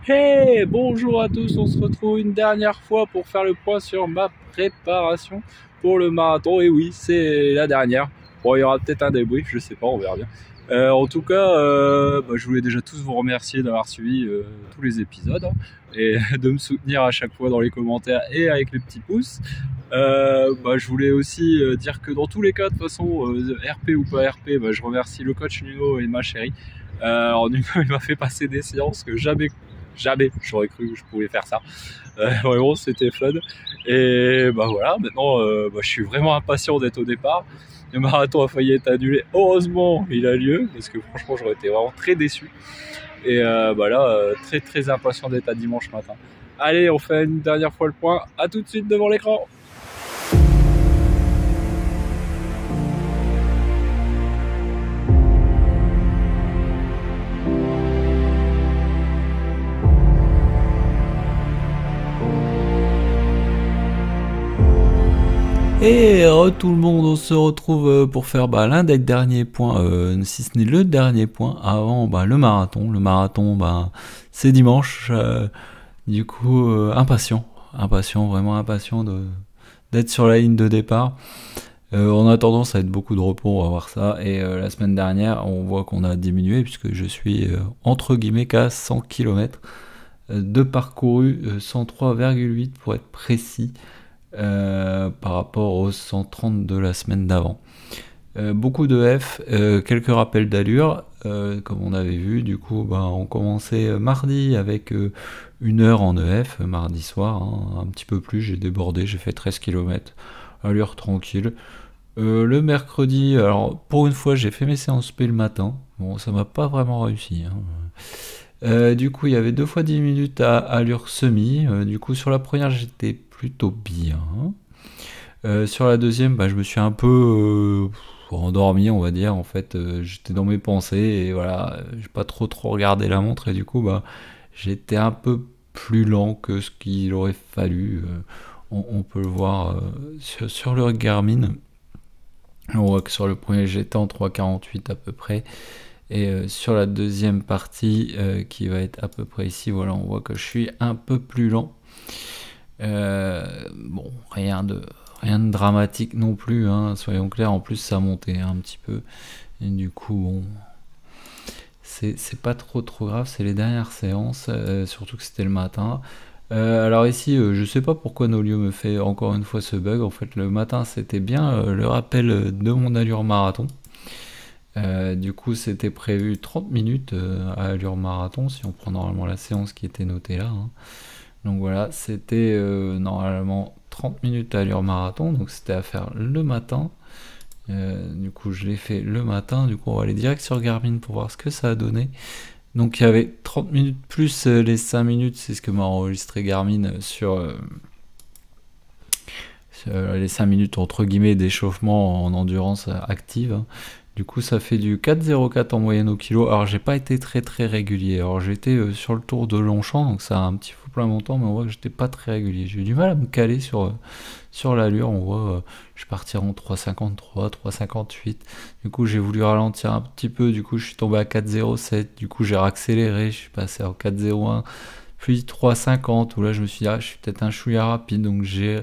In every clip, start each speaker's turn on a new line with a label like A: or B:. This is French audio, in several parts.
A: Hey, bonjour à tous, on se retrouve une dernière fois pour faire le point sur ma préparation pour le marathon. Et oui, c'est la dernière. Bon, il y aura peut-être un débrief, je sais pas, on verra bien. En tout cas, je voulais déjà tous vous remercier d'avoir suivi tous les épisodes hein, et de me soutenir à chaque fois dans les commentaires et avec les petits pouces. Je voulais aussi dire que dans tous les cas, de toute façon, RP ou pas RP, je remercie le coach Nuno et ma chérie. Nuno, il m'a fait passer des séances que jamais j'aurais cru que je pouvais faire ça. Vraiment, c'était fun. Et voilà, maintenant, je suis vraiment impatient d'être au départ. Le marathon a failli être annulé. Heureusement, il a lieu, parce que franchement, j'aurais été vraiment très déçu. Et très très impatient d'être à dimanche matin. Allez, on fait une dernière fois le point. À tout de suite devant l'écran.
B: Et tout le monde, on se retrouve pour faire l'un des derniers points, si ce n'est le dernier point avant le marathon. Le marathon, c'est dimanche. Du coup, vraiment impatient d'être sur la ligne de départ. On a tendance à être beaucoup de repos, on va voir ça. Et la semaine dernière, on voit qu'on a diminué puisque je suis entre guillemets qu'à 100 km de parcouru, 103,8 pour être précis. Par rapport aux 130 de la semaine d'avant. Beaucoup de F, quelques rappels d'allure, comme on avait vu. Du coup, on commençait mardi avec 1 heure en EF, mardi soir, hein, un petit peu plus, j'ai débordé, j'ai fait 13 km, allure tranquille. Le mercredi, alors pour une fois, j'ai fait mes séances P le matin. Bon, ça m'a pas vraiment réussi. Du coup, il y avait 2 fois 10 minutes à allure semi. Du coup, sur la première, j'étais plutôt bien. Sur la deuxième, je me suis un peu endormi, on va dire. En fait, j'étais dans mes pensées et voilà, j'ai pas trop regardé la montre et du coup, j'étais un peu plus lent que ce qu'il aurait fallu. On peut le voir sur le Garmin. On voit que sur le premier, j'étais en 3,48 à peu près. Et sur la deuxième partie, qui va être à peu près ici, voilà, on voit que je suis un peu plus lent. Bon, rien de dramatique non plus, hein, soyons clairs. En plus, ça montait un petit peu. Et du coup, bon, c'est pas trop grave. C'est les dernières séances, surtout que c'était le matin. Alors ici, je sais pas pourquoi Nolio me fait encore une fois ce bug. En fait, le matin, c'était bien le rappel de mon allure marathon. Du coup, c'était prévu 30 minutes à allure marathon, si on prend normalement la séance qui était notée là. Hein. Donc voilà, c'était normalement 30 minutes à allure marathon, donc c'était à faire le matin. Du coup, je l'ai fait le matin. Du coup, on va aller direct sur Garmin pour voir ce que ça a donné. Donc il y avait 30 minutes plus les 5 minutes, c'est ce que m'a enregistré Garmin sur les 5 minutes entre guillemets d'échauffement en endurance active. Hein. Du coup, ça fait du 4,04 en moyenne au kilo. Alors, j'ai pas été très régulier. Alors, j'étais sur le tour de Longchamp, donc ça a un petit peu plein montant, mais on voit que j'étais pas très régulier. J'ai eu du mal à me caler sur l'allure. On voit, je suis parti en 3,53, 3,58. Du coup, j'ai voulu ralentir un petit peu. Du coup, je suis tombé à 4,07. Du coup, j'ai raccéléré. Je suis passé à 4,01, puis 3,50. Où là, je me suis dit, je suis peut-être un chouïa rapide, donc j'ai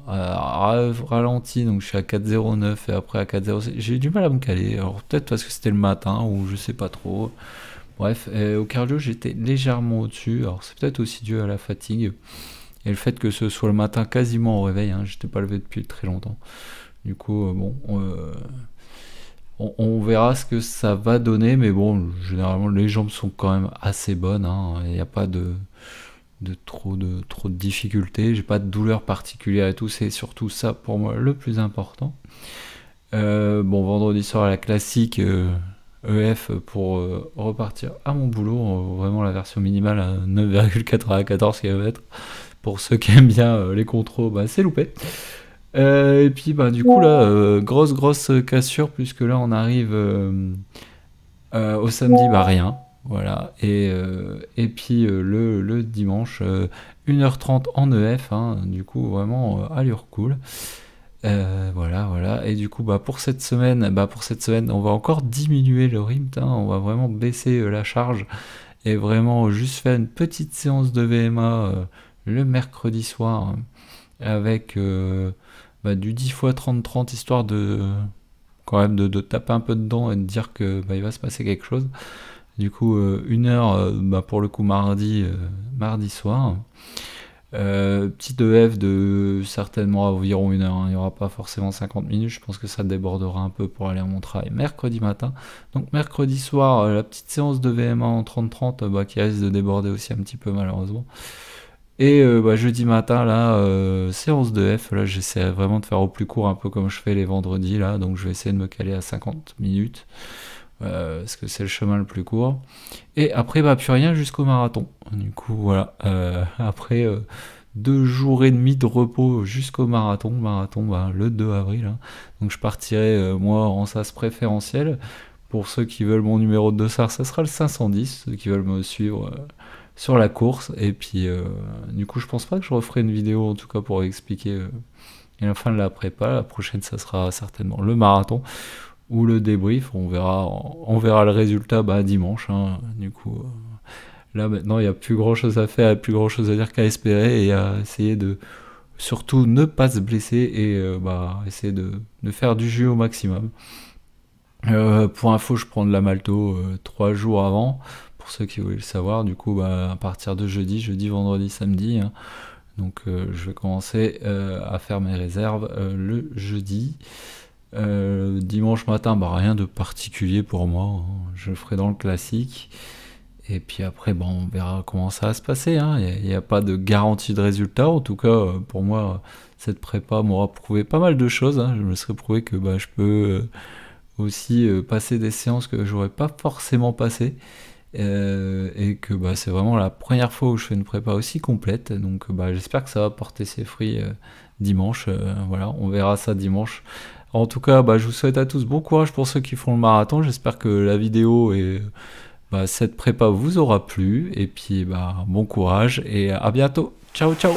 B: ralenti, donc je suis à 4,09 et après à 4,07. J'ai eu du mal à me caler, alors peut-être parce que c'était le matin ou je sais pas trop. Bref, au cardio j'étais légèrement au-dessus, alors c'est peut-être aussi dû à la fatigue et le fait que ce soit le matin quasiment au réveil, hein, j'étais pas levé depuis très longtemps. Du coup, on verra ce que ça va donner, mais bon, généralement les jambes sont quand même assez bonnes, hein, il n'y a pas de trop de difficultés, j'ai pas de douleur particulière et tout, c'est surtout ça pour moi le plus important. Bon, vendredi soir la classique EF pour repartir à mon boulot, vraiment la version minimale à 9,94 km. Pour ceux qui aiment bien les contrôles, c'est loupé. Et puis du coup là, grosse cassure puisque là on arrive au samedi, rien. Voilà, et puis le dimanche, 1h30 en EF, hein, du coup vraiment allure cool. Voilà, et du coup pour cette semaine, on va encore diminuer le rythme, hein, on va vraiment baisser la charge et vraiment juste faire une petite séance de VMA le mercredi soir avec du 10 x 30-30 histoire de quand même de taper un peu dedans et de dire que il va se passer quelque chose. Du coup, 1 heure pour le coup mardi soir. Petit EF de certainement environ 1 heure, hein. Il n'y aura pas forcément 50 minutes, je pense que ça débordera un peu pour aller à mon travail mercredi matin. Donc mercredi soir, la petite séance de VMA en 30-30 qui risque de déborder aussi un petit peu malheureusement. Et jeudi matin, là, séance de F, là j'essaie vraiment de faire au plus court, un peu comme je fais les vendredis, là, donc je vais essayer de me caler à 50 minutes, parce que c'est le chemin le plus court. Et après, plus rien jusqu'au marathon. Du coup, voilà, après 2 jours et demi de repos jusqu'au marathon, le 2 avril, hein. Donc je partirai, moi, en sas préférentiel. Pour ceux qui veulent mon numéro de dossard, ça sera le 510, ceux qui veulent me suivre sur la course. Et puis du coup je pense pas que je referai une vidéo en tout cas pour expliquer la fin de la prépa. La prochaine ça sera certainement le marathon ou le débrief, on verra le résultat dimanche, hein. Du coup là maintenant il n'y a plus grand chose à faire, plus grand chose à dire qu'à espérer et à essayer de surtout ne pas se blesser et essayer de faire du jus au maximum. Pour info, je prends de la malto 3 jours avant, pour ceux qui voulaient le savoir. Du coup, à partir de jeudi, vendredi, samedi, hein. Donc je vais commencer à faire mes réserves le jeudi. Dimanche matin, rien de particulier pour moi, hein. Je le ferai dans le classique. Et puis après, on verra comment ça va se passer, hein. Il n'y a pas de garantie de résultat. En tout cas, pour moi, cette prépa m'aura prouvé pas mal de choses, hein. Je me serais prouvé que je peux aussi passer des séances que j'aurais pas forcément passées, et que c'est vraiment la première fois où je fais une prépa aussi complète. Donc j'espère que ça va porter ses fruits dimanche. Voilà, on verra ça dimanche. En tout cas, je vous souhaite à tous bon courage pour ceux qui font le marathon. J'espère que la vidéo et cette prépa vous aura plu. Et puis bon courage et à bientôt. Ciao ciao.